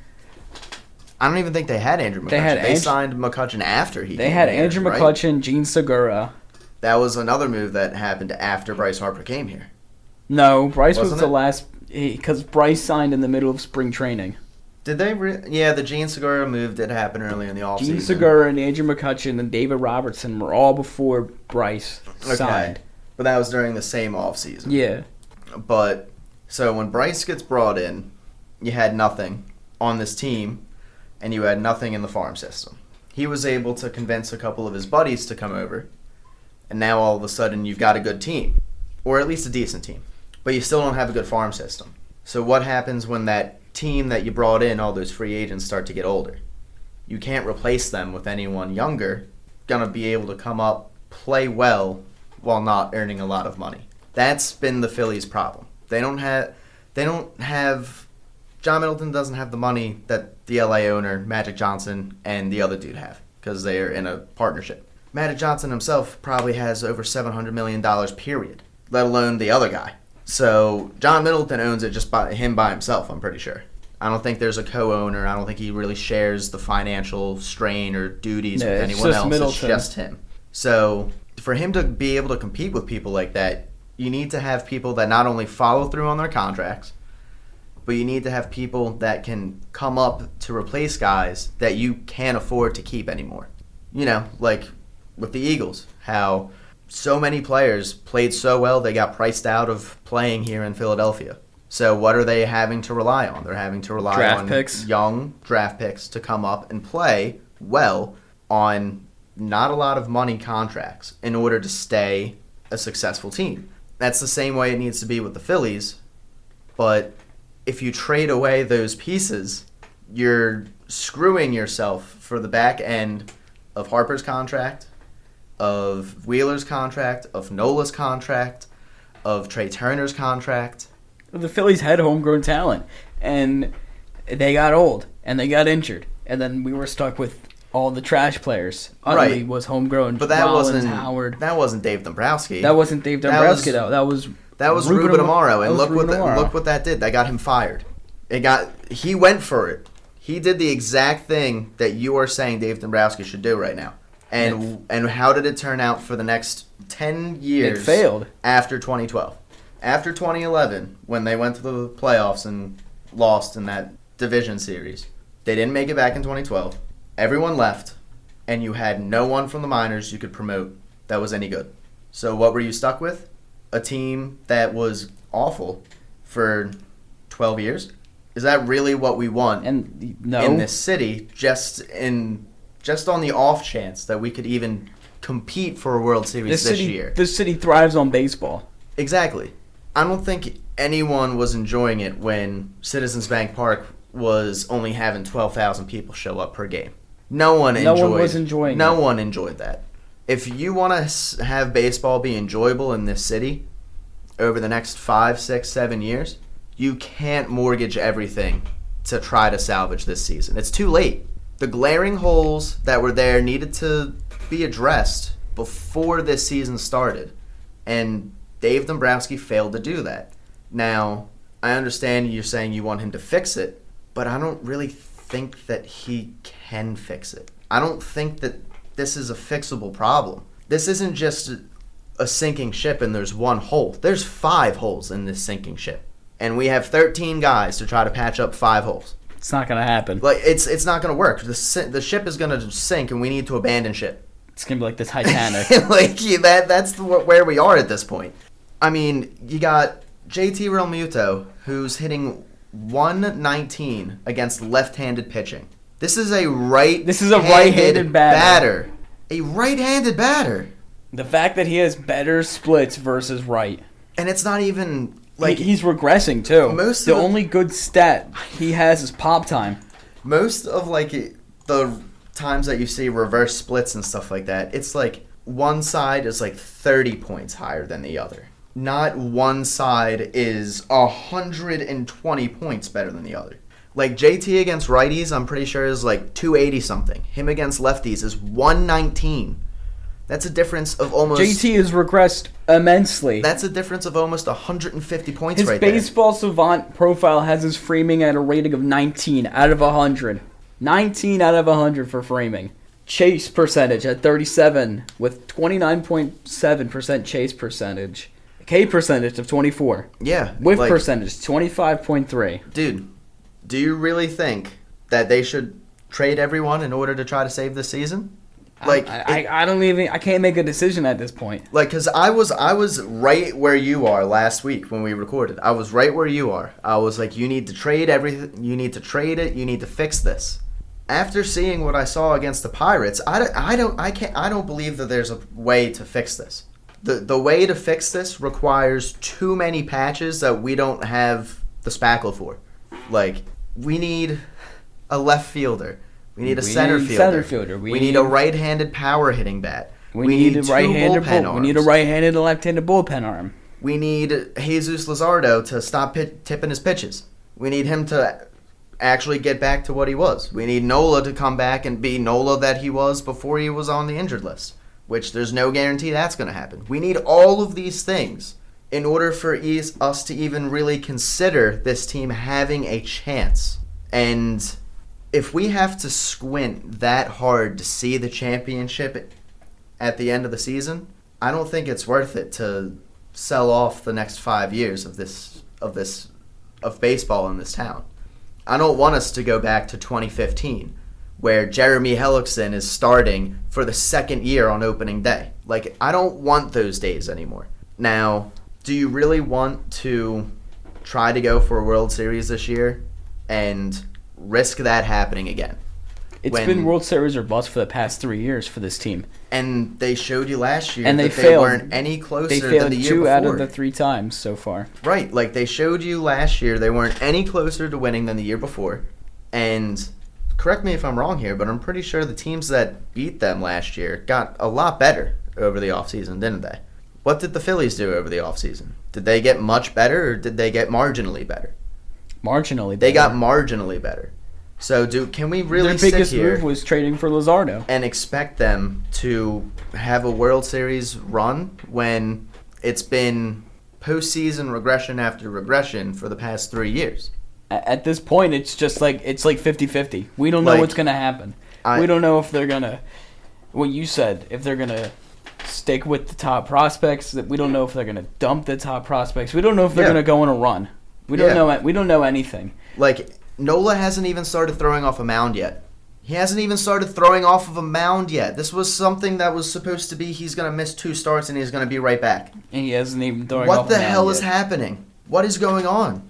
I don't even think they had Andrew McCutchen. They signed McCutchen after he came here.
They had Andrew McCutchen, Gene Segura.
That was another move that happened after Bryce Harper came here.
No, Bryce was the last... Because Bryce signed in the middle of spring training.
Did they? The Gene Segura move did happen early in the offseason.
Gene Segura and Andrew McCutchen and David Robertson were all before Bryce signed.
But that was during the same offseason.
Yeah.
But, so when Bryce gets brought in, you had nothing on this team, and you had nothing in the farm system. He was able to convince a couple of his buddies to come over, and now all of a sudden you've got a good team, or at least a decent team. But you still don't have a good farm system. So what happens when that team that you brought in, all those free agents, start to get older? You can't replace them with anyone younger, gonna be able to come up, play well, while not earning a lot of money. That's been the Phillies' problem. They don't have John Middleton doesn't have the money that the LA owner, Magic Johnson, and the other dude have, because they are in a partnership. Magic Johnson himself probably has over $700 million, period, let alone the other guy. So John Middleton owns it just by himself, I'm pretty sure. I don't think there's a co-owner. I don't think he really shares the financial strain or duties with anyone else. Middleton. It's just him. So for him to be able to compete with people like that, you need to have people that not only follow through on their contracts, but you need to have people that can come up to replace guys that you can't afford to keep anymore. You know, like with the Eagles, how so many players played so well they got priced out of playing here in Philadelphia. So what are they having to rely on? They're having to rely on young draft picks to come up and play well on not a lot of money contracts in order to stay a successful team. That's the same way it needs to be with the Phillies, but if you trade away those pieces, you're screwing yourself for the back end of Harper's contract, of Wheeler's contract, of Nola's contract, of Trey Turner's contract.
The Phillies had homegrown talent, and they got old, and they got injured, and then we were stuck with all the trash players. Utley was homegrown.
But that
Rollins, Howard.
That wasn't Dave Dombrowski.
That wasn't Dave Dombrowski, though. That was
Ruben Amaro, and look what that did. That got him fired. He went for it. He did the exact thing that you are saying Dave Dombrowski should do right now. And how did it turn out for the next 10 years?
It failed.
After 2012. After 2011, when they went to the playoffs and lost in that division series, they didn't make it back in 2012. Everyone left, and you had no one from the minors you could promote that was any good. So what were you stuck with? A team that was awful for 12 years? Is that really what we want in this city, just on the off chance that we could even compete for a World Series this year?
This city thrives on baseball.
Exactly. I don't think anyone was enjoying it when Citizens Bank Park was only having 12,000 people show up per game. No one was enjoying No one enjoyed that. If you want to have baseball be enjoyable in this city over the next 5, 6, 7 years, you can't mortgage everything to try to salvage this season. It's too late. The glaring holes that were there needed to be addressed before this season started, and Dave Dombrowski failed to do that. Now, I understand you're saying you want him to fix it, but I don't really think that he can fix it. I don't think that this is a fixable problem. This isn't just a sinking ship and there's one hole. There's 5 holes in this sinking ship, and we have 13 guys to try to patch up 5 holes.
It's not going to happen.
Like it's not going to work. The ship is going to sink, and we need to abandon ship.
It's going to be like the Titanic.
That's where we are at this point. I mean, you got JT Realmuto, who's hitting 119 against left-handed pitching. This is a right-handed batter. A right-handed batter.
The fact that he has better splits versus right.
And it's not even like
he's regressing too. The only good stat he has is pop time.
Most of the times that you see reverse splits and stuff like that, it's like one side is like 30 points higher than the other. Not one side is 120 points better than the other. Like JT against righties, I'm pretty sure is like 280 something. Him against lefties is 119. That's a difference of almost...
JT has regressed immensely.
That's a difference of almost 150 points right
there. His baseball savant profile has his framing at a rating of 19 out of 100. 19 out of 100 for framing. Chase percentage at 37 with 29.7% chase percentage. K percentage of 24.
Yeah.
Whiff percentage, 25.3.
Dude, do you really think that they should trade everyone in order to try to save the season?
I can't make a decision at this point.
Because I was right where you are last week when we recorded. I was right where you are. I was like, you need to trade everything. You need to trade it. You need to fix this. After seeing what I saw against the Pirates, I don't believe that there's a way to fix this. The way to fix this requires too many patches that we don't have the spackle for. Like, we need a left fielder. We need a center fielder. We need a right-handed power hitting bat.
We need a right-handed bullpen. We need a right-handed and left-handed bullpen arm.
We need Jesus Luzardo to stop tipping his pitches. We need him to actually get back to what he was. We need Nola to come back and be Nola that he was before he was on the injured list. which there's no guarantee that's going to happen. We need all of these things in order for us to even really consider this team having a chance. And if we have to squint that hard to see the championship at the end of the season, I don't think it's worth it to sell off the next 5 years of baseball in this town. I don't want us to go back to 2015, where Jeremy Hellickson is starting for the second year on opening day. Like, I don't want those days anymore. Now, do you really want to try to go for a World Series this year and risk that happening again?
It's been World Series or bust for the past 3 years for this team.
And they showed you last year
and
that they weren't any closer than the year before. They failed
2 out of the 3 times so far.
Right, like they showed you last year they weren't any closer to winning than the year before. And correct me if I'm wrong here, but I'm pretty sure the teams that beat them last year got a lot better over the offseason, didn't they? What did the Phillies do over the offseason? Did they get much better or did they get marginally better?
Marginally better.
They got marginally better. So can we really sit here...
Their biggest move was trading for Luzardo.
...and expect them to have a World Series run when it's been postseason regression after regression for the past 3 years?
At this point, it's just like 50-50. We don't know what's going to happen. We don't know if they're going to... What you said, if they're going to stick with the top prospects. We don't know if they're going to dump the top prospects. We don't know if they're going to go on a run. We don't know. We don't know anything.
Like... Nola hasn't even started throwing off a mound yet. He hasn't even started throwing off of a mound yet. This was something that was supposed to be he's going to miss 2 starts and he's going to be right back.
And he hasn't even throwing off a mound
yet. What the hell is
yet.
Happening? What is going on?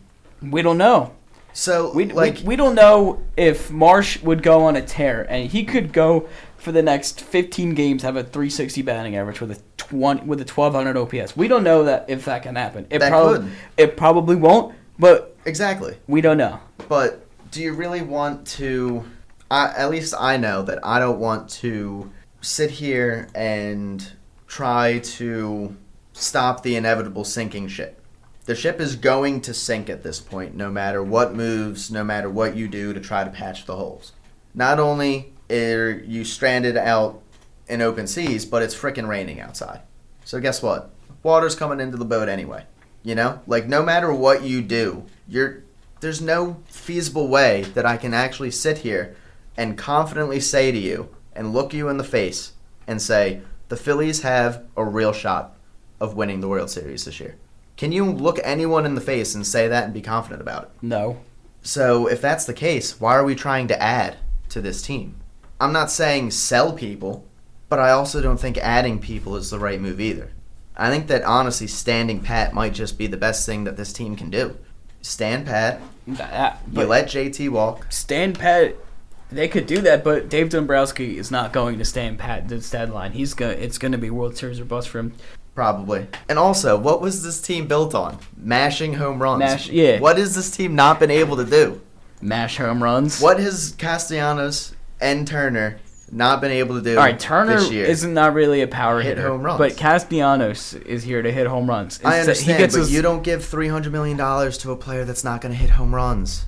We don't know.
So
we don't know if Marsh would go on a tear, and he could go for the next 15 games have a 360 batting average with a 1200 OPS. We don't know that if that can happen. It probably won't, but
exactly.
We don't know.
But do you really want to... at least I know that I don't want to sit here and try to stop the inevitable sinking ship. The ship is going to sink at this point, no matter what moves, no matter what you do to try to patch the holes. Not only are you stranded out in open seas, but it's frickin' raining outside. So guess what? Water's coming into the boat anyway. You know? Like, no matter what you do, there's no feasible way that I can actually sit here and confidently say to you and look you in the face and say, the Phillies have a real shot of winning the World Series this year. Can you look anyone in the face and say that and be confident about it?
No.
So if that's the case, why are we trying to add to this team? I'm not saying sell people, but I also don't think adding people is the right move either. I think that honestly standing pat might just be the best thing that this team can do. Stand pat. You let JT walk.
Stand pat. They could do that, but Dave Dombrowski is not going to stand pat this deadline. It's going to be World Series or bust for him.
Probably. And also, what was this team built on? Mashing home runs.
Yeah.
What has this team not been able to do?
Mash home runs.
What has Castellanos and Turner not been able to do?
All right, Turner
this year?
Isn't not really a power hitter.
Home runs.
But Castellanos is here to hit home runs.
I understand, but you don't give $300 million to a player that's not going to hit home runs.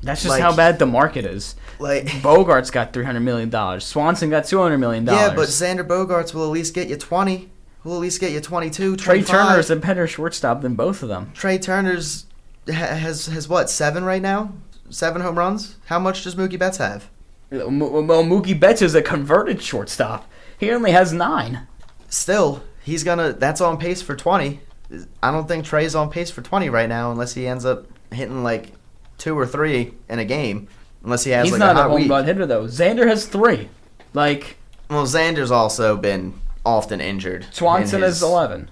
That's just how bad the market is. Like Bogarts got $300 million. Swanson got $200 million.
Yeah, but Xander Bogaerts will at least get you 20. Will at least get you 22, 25.
Trey Turner is a better shortstop than both of them.
Trey Turner's has what, 7 right now? 7 home runs? How much does Mookie Betts have?
Well, Mookie Betts is a converted shortstop. He only has 9.
Still, that's on pace for 20. I don't think Trey's on pace for 20 right now unless he ends up hitting like 2 or 3 in a game. Unless he has
He's
like
not
a hot
home
week.
run hitter though. Xander has 3.
Well, Xander's also been often injured.
Swanson has 11.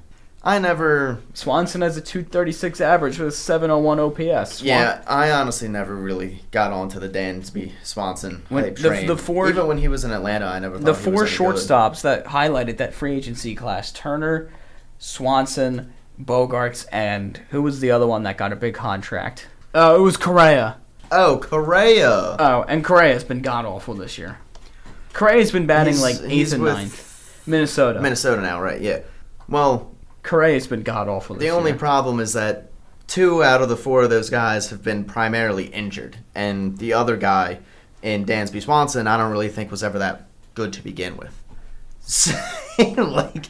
Swanson
has a 236 average with a 701 OPS.
Yeah, I honestly never really got onto the Dansby Swanson type train. Even when he was in Atlanta, I never thought
the
he was
4 shortstops that highlighted that free agency class: Turner, Swanson, Bogarts, and who was the other one that got a big contract? Oh, it was Correa.
Oh, Correa.
Oh, and Correa's been god-awful this year. Correa's been batting like 8th and 9th. Minnesota.
Minnesota now, right, yeah. Well,
Correa's been god-awful this year.
The only problem is that 2 out of the 4 of those guys have been primarily injured. And the other guy in Dansby Swanson, I don't really think was ever that good to begin with. Like,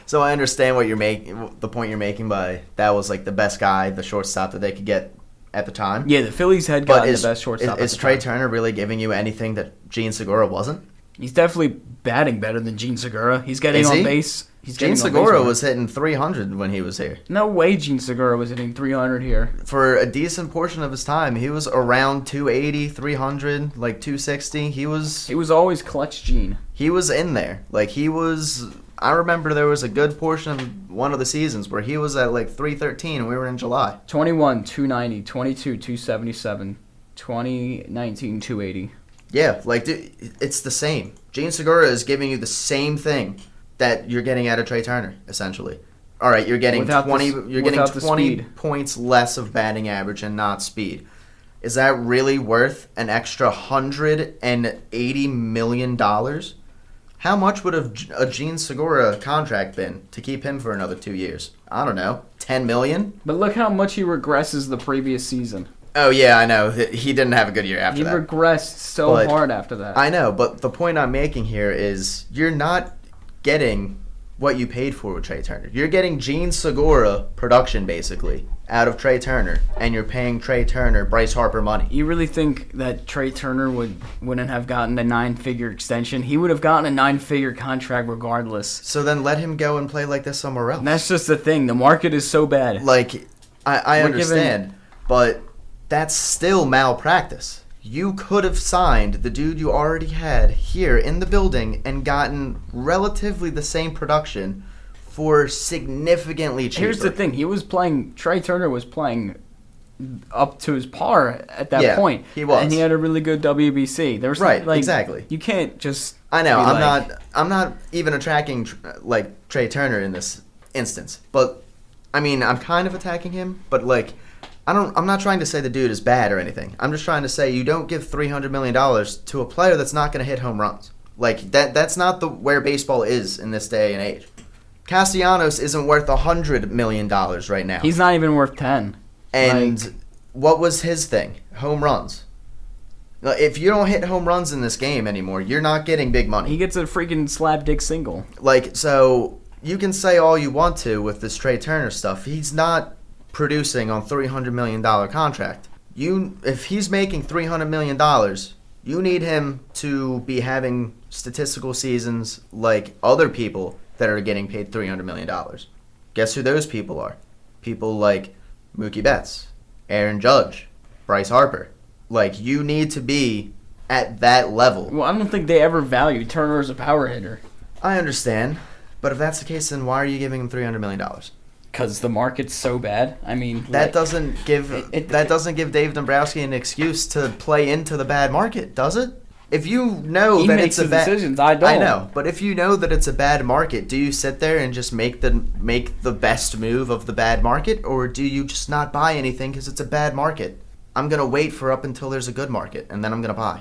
so I understand what you're making, the point you're making by that was like the best guy, the shortstop that they could get at the time.
Yeah, the Phillies had gotten the best shortstop.
Is Trey Turner really giving you anything that Gene Segura wasn't?
He's definitely batting better than Gene Segura. He's getting on base.
Gene Segura was hitting 300 when he was here.
No way Gene Segura was hitting 300 here.
For a decent portion of his time, he was around 280, 300, like 260. He was
always clutch Gene.
He was in there. Like, he was... I remember there was a good portion of one of the seasons where he was at like 313 and we were in July.
21, 290, 22, 277, 2019, 280.
Yeah, like, dude, it's the same. Gene Segura is giving you the same thing that you're getting out of Trey Turner, essentially. All right, you're getting 20 points less of batting average and not speed. Is that really worth an extra $180 million? How much would a Gene Segura contract been to keep him for another 2 years? I don't know, $10 million?
But look how much he regresses the previous season.
Oh, yeah, I know. He didn't have a good year after that.
He regressed so hard after that.
I know, but the point I'm making here is you're not getting what you paid for with Trey Turner. You're getting Gene Segura production, basically, out of Trey Turner, and you're paying Trey Turner Bryce Harper money.
You really think that Trey Turner wouldn't have gotten a 9-figure extension? He would have gotten a 9-figure contract regardless.
So then let him go and play like this somewhere else.
And that's just the thing. The market is so bad.
Like, I understand, but that's still malpractice. You could have signed the dude you already had here in the building and gotten relatively the same production for significantly cheaper.
Here's the thing. Trey Turner was playing up to his par at that point.
He was.
And he had a really good WBC. There was
exactly.
You can't just
I know. I'm not even attacking Trey Turner in this instance. But I mean, I'm kind of attacking him, but like I'm not trying to say the dude is bad or anything. I'm just trying to say you don't give $300 million to a player that's not going to hit home runs. Like, that's not where baseball is in this day and age. Castellanos isn't worth $100 million right now.
He's not even worth 10.
And what was his thing? Home runs. If you don't hit home runs in this game anymore, you're not getting big money.
He gets a freaking slap dick single.
Like, so you can say all you want to with this Trey Turner stuff. He's not producing on $300 million contract. If he's making $300 million, you need him to be having statistical seasons like other people that are getting paid $300 million. Guess who those people are? People like Mookie Betts, Aaron Judge, Bryce Harper. Like, you need to be at that level.
Well, I don't think they ever value Turner as a power hitter.
I understand, but if that's the case, then why are you giving him $300 million?
Because the market's so bad. I mean,
that doesn't give Dave Dombrowski an excuse to play into the bad market, does it? If you know that it's a bad
decisions, I don't.
I know, but if you know that it's a bad market, do you sit there and just make the best move of the bad market, or do you just not buy anything because it's a bad market? I'm gonna wait for up until there's a good market, and then I'm gonna buy.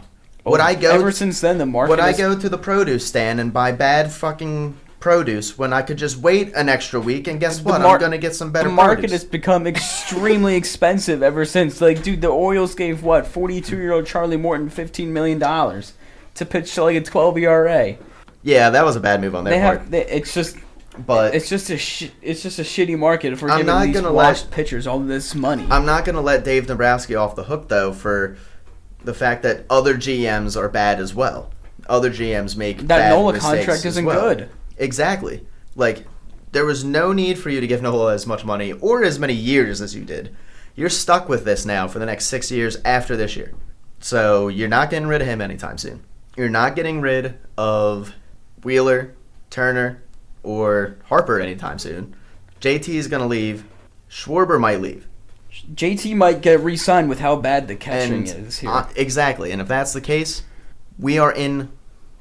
Since then, the market.
Would I go to the produce stand and buy bad fucking produce when I could just wait an extra week and guess what? I'm going to get some better produce.
The market has become extremely expensive ever since. Like, dude, the Orioles gave, 42-year-old Charlie Morton $15 million to pitch to, a 12 ERA.
Yeah, that was a bad move on their part.
It's just a shitty market if we're giving these washed pitchers all this money.
I'm not going to let Dave Dombrowski off the hook, though, for the fact that other GMs are bad as well. Other GMs make bad mistakes
that Nola contract isn't good.
Exactly. Like, there was no need for you to give Nola as much money or as many years as you did. You're stuck with this now for the next 6 years after this year. So you're not getting rid of him anytime soon. You're not getting rid of Wheeler, Turner, or Harper anytime soon. JT is going to leave. Schwarber might leave.
JT might get re-signed with how bad the catching is here.
Exactly. And if that's the case, we are in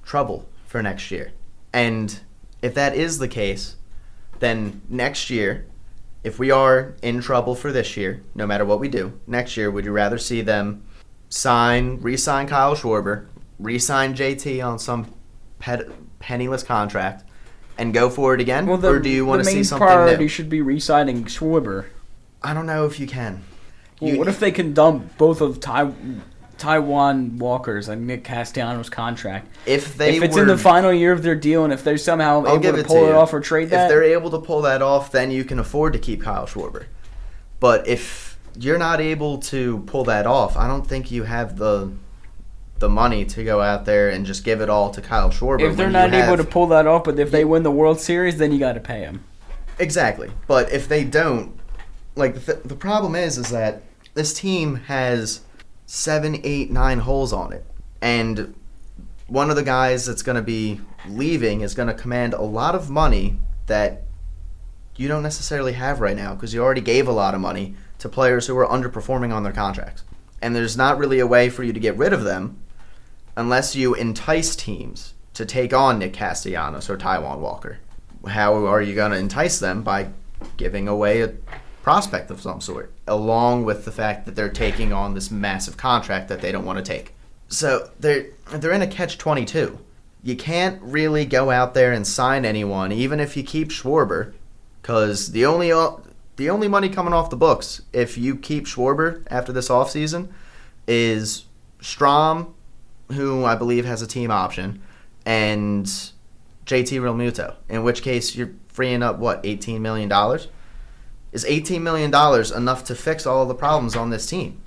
trouble for next year. And if that is the case, then next year, if we are in trouble for this year, no matter what we do, next year, would you rather see them re-sign Kyle Schwarber, re-sign JT on some penniless contract, and go for it again? Or do you want to see something new?
The main priority should be re-signing Schwarber.
I don't know if you can.
What if they can dump both of Taijuan Walker's and Nick Castellanos contract.
If
it's in the final year of their deal, and if they're somehow able to pull it off or trade that,
if they're able to pull that off, then you can afford to keep Kyle Schwarber. But if you're not able to pull that off, I don't think you have the money to go out there and just give it all to Kyle Schwarber.
If they're not able to pull that off, but if they win the World Series, then you got to pay him.
Exactly. But if they don't, like the problem is that this team has 7, 8, 9 holes on it, and one of the guys that's going to be leaving is going to command a lot of money that you don't necessarily have right now because you already gave a lot of money to players who are underperforming on their contracts. And there's not really a way for you to get rid of them unless you entice teams to take on Nick Castellanos or Taijuan Walker. How are you going to entice them? By giving away a prospect of some sort, along with the fact that they're taking on this massive contract that they don't want to take. So they're in a catch-22. You can't really go out there and sign anyone, even if you keep Schwarber, because the only money coming off the books, if you keep Schwarber after this offseason, is Strahm, who I believe has a team option, and JT Realmuto, in which case you're freeing up, $18 million? Is $18 million enough to fix all of the problems on this team?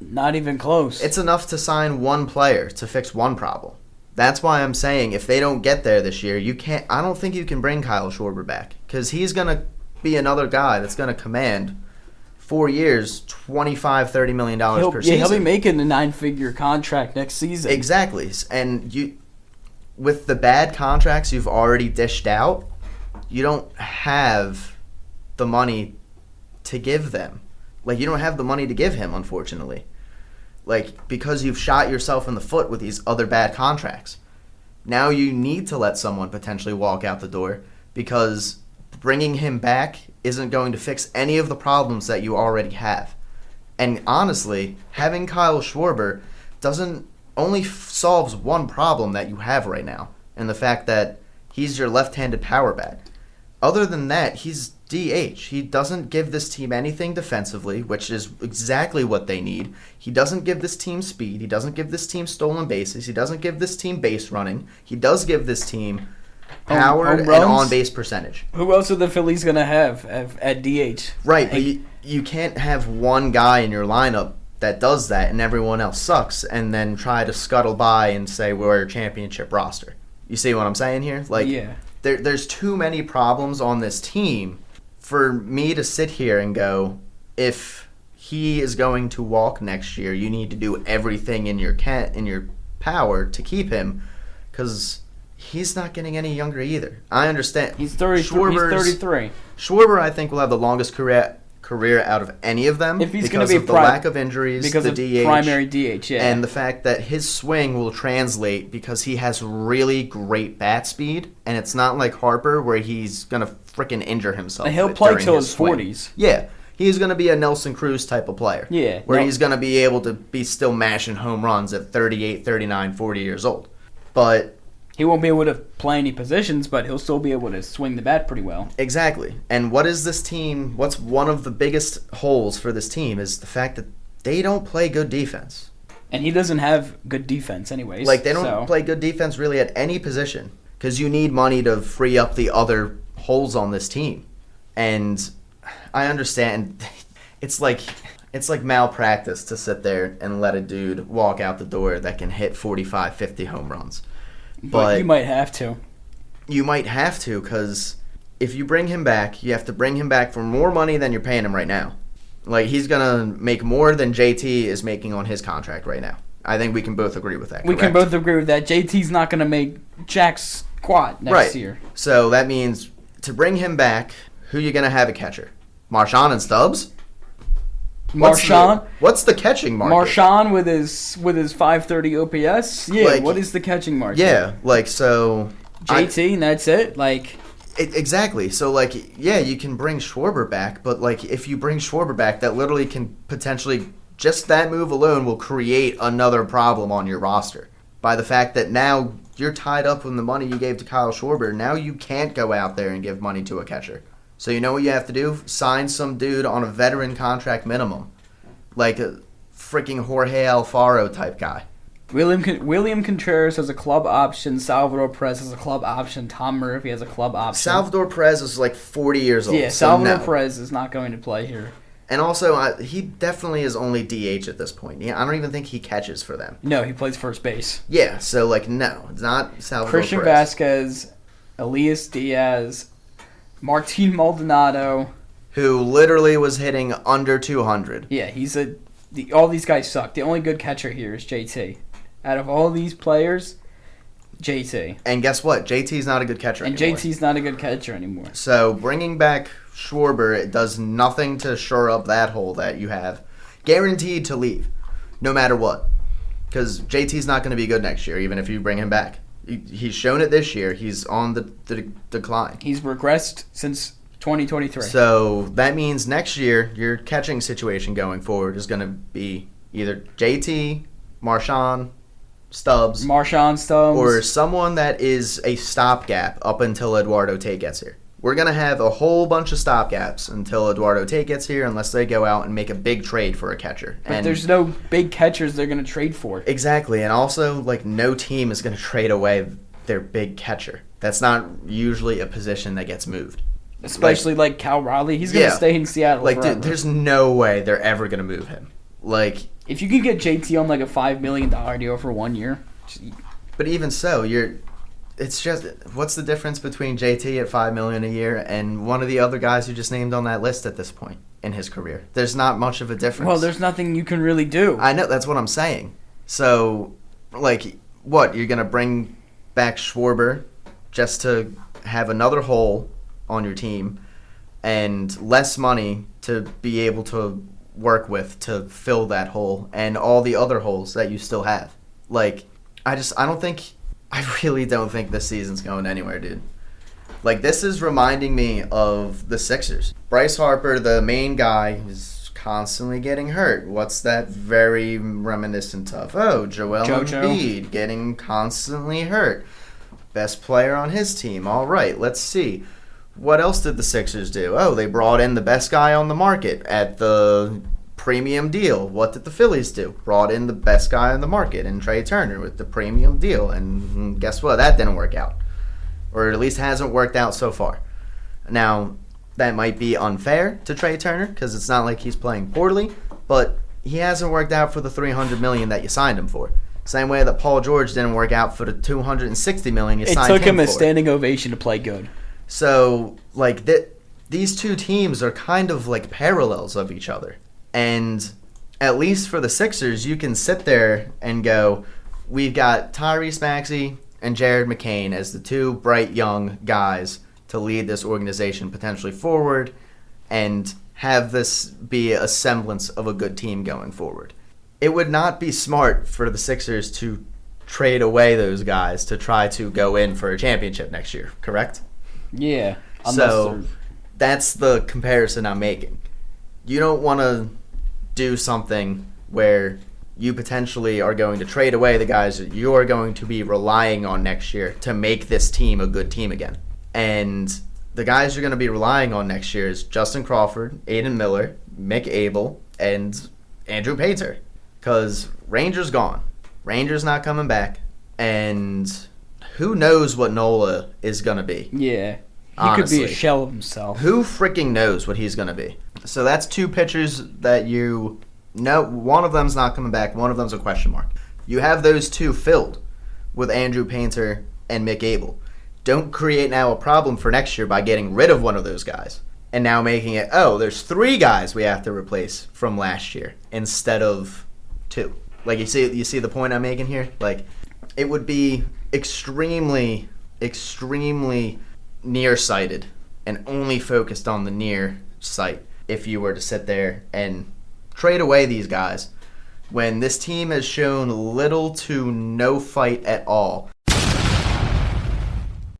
Not even close.
It's enough to sign one player to fix one problem. That's why I'm saying if they don't get there this year, I don't think you can bring Kyle Schwarber back, because he's going to be another guy that's going to command 4 years, $25-30 million per season.
He'll be making a 9-figure contract next season.
Exactly. And with the bad contracts you've already dished out, you don't have the money to give them. Like, you don't have the money to give him, unfortunately. Like, because you've shot yourself in the foot with these other bad contracts. Now you need to let someone potentially walk out the door, because bringing him back isn't going to fix any of the problems that you already have. And honestly, having Kyle Schwarber only solves one problem that you have right now, and the fact that he's your left-handed power bat. Other than that, he's DH. He doesn't give this team anything defensively, which is exactly what they need. He doesn't give this team speed. He doesn't give this team stolen bases. He doesn't give this team base running. He does give this team power and on-base percentage.
Who else are the Phillies going to have at DH?
Right, but you can't have one guy in your lineup that does that and everyone else sucks, and then try to scuttle by and say we're a championship roster. You see what I'm saying here? Like,
yeah.
There's too many problems on this team for me to sit here and go, if he is going to walk next year, you need to do everything in your power to keep him, because he's not getting any younger either. I understand.
He's 33.
Schwarber, I think, will have the longest career out of any of them,
if he's going to be
the lack of injuries,
because
the
of
DH,
primary DH, yeah,
and the fact that his swing will translate because he has really great bat speed, and it's not like Harper where he's going to freaking injure himself.
And he'll play till his 40s.
Yeah, he's going to be a Nelson Cruz type of player.
Yeah,
where he's going to be able to be still mashing home runs at 38, 39, 40 years old. But
he won't be able to play any positions, but he'll still be able to swing the bat pretty well.
Exactly. And what is this team? What's one of the biggest holes for this team is the fact that they don't play good defense.
And he doesn't have good defense anyways.
Like, they don't play good defense really at any position, because you need money to free up the other holes on this team. And I understand it's like malpractice to sit there and let a dude walk out the door that can hit 45, 50 home runs.
But you might have to.
You might have to, because if you bring him back, you have to bring him back for more money than you're paying him right now. Like, he's going to make more than JT is making on his contract right now. I think we can both agree with that, correct?
We can both agree with that. JT's not going to make Jack's squat next year.
So that means to bring him back, who you going to have a catcher? Marchand and Stubbs?
Marchand?
What's the catching market?
Marchand with his 530 OPS? Yeah, like, what is the catching market?
Yeah, like, so
JT, and that's it? Like,
exactly. So, like, yeah, you can bring Schwarber back, but, like, if you bring Schwarber back, that literally can potentially, just that move alone will create another problem on your roster. By the fact that now you're tied up with the money you gave to Kyle Schwarber, now you can't go out there and give money to a catcher. So you know what you have to do? Sign some dude on a veteran contract minimum. Like, freaking Jorge Alfaro type guy.
William Contreras has a club option. Salvador Perez has a club option. Tom Murphy has a club option.
Salvador Perez is like 40 years old.
Yeah, Salvador Perez is not going to play here.
And also, he definitely is only DH at this point. I don't even think he catches for them.
No, he plays first base.
Yeah, so, no, it's not Salvador
Christian
Perez.
Vasquez, Elias Diaz, Martin Maldonado.
Who literally was hitting under 200.
Yeah, all these guys suck. The only good catcher here is JT. Out of all these players, JT.
And guess what? JT's not a good catcher anymore.
And JT's not a good catcher anymore.
So bringing back Schwarber, it does nothing to shore up that hole that you have. Guaranteed to leave, no matter what. Because JT's not going to be good next year, even if you bring him back. He's shown it this year. He's on the decline.
He's regressed since 2023.
So that means next year, your catching situation going forward is going to be either JT, Marchand Stubbs, or someone that is a stopgap up until Eduardo Tate gets here. We're going to have a whole bunch of stopgaps until Eduardo Tate gets here unless they go out and make a big trade for a catcher.
But there's no big catchers they're going to trade for.
Exactly, and also, no team is going to trade away their big catcher. That's not usually a position that gets moved.
Especially Cal Raleigh. He's going to stay in Seattle forever.
Dude, there's no way they're ever going to move him.
If you could get JT on a $5 million deal for 1 year.
But even so, it's just, what's the difference between JT at $5 million a year and one of the other guys you just named on that list at this point in his career? There's not much of a difference.
Well, there's nothing you can really do.
I know, that's what I'm saying. So, what? You're going to bring back Schwarber just to have another hole on your team and less money to be able to work with to fill that hole and all the other holes that you still have. I really don't think this season's going anywhere, dude. This is reminding me of the Sixers. Bryce Harper, the main guy, is constantly getting hurt. What's that very reminiscent of? Oh, Joel Embiid getting constantly hurt. Best player on his team. All right, let's see. What else did the Sixers do? Oh, they brought in the best guy on the market at the premium deal. What did the Phillies do? Brought in the best guy on the market in Trey Turner with the premium deal. And guess what? That didn't work out. Or at least hasn't worked out so far. Now, that might be unfair to Trey Turner because it's not like he's playing poorly, but he hasn't worked out for the $300 million that you signed him for. Same way that Paul George didn't work out for the $260 million you signed him for.
It took him a standing ovation to play good.
So, these two teams are kind of parallels of each other. And at least for the Sixers, you can sit there and go, we've got Tyrese Maxey and Jared McCain as the two bright young guys to lead this organization potentially forward and have this be a semblance of a good team going forward. It would not be smart for the Sixers to trade away those guys to try to go in for a championship next year, correct?
Yeah.
So that's the comparison I'm making. You don't want to do something where you potentially are going to trade away the guys that you are going to be relying on next year to make this team a good team again. And the guys you're going to be relying on next year is Justin Crawford, Aiden Miller, Mick Abel, and Andrew Painter. Because Ranger's gone. Ranger's not coming back. And who knows what Nola is going to be.
Yeah.
Honestly.
Could be a shell of himself.
Who freaking knows what he's going to be? So that's two pitchers that you know. One of them's not coming back. One of them's a question mark. You have those two filled with Andrew Painter and Mick Abel. Don't create now a problem for next year by getting rid of one of those guys and now making it, there's 3 guys we have to replace from last year instead of 2. You see the point I'm making here? It would be extremely, extremely nearsighted and only focused on the near sight if you were to sit there and trade away these guys when this team has shown little to no fight at all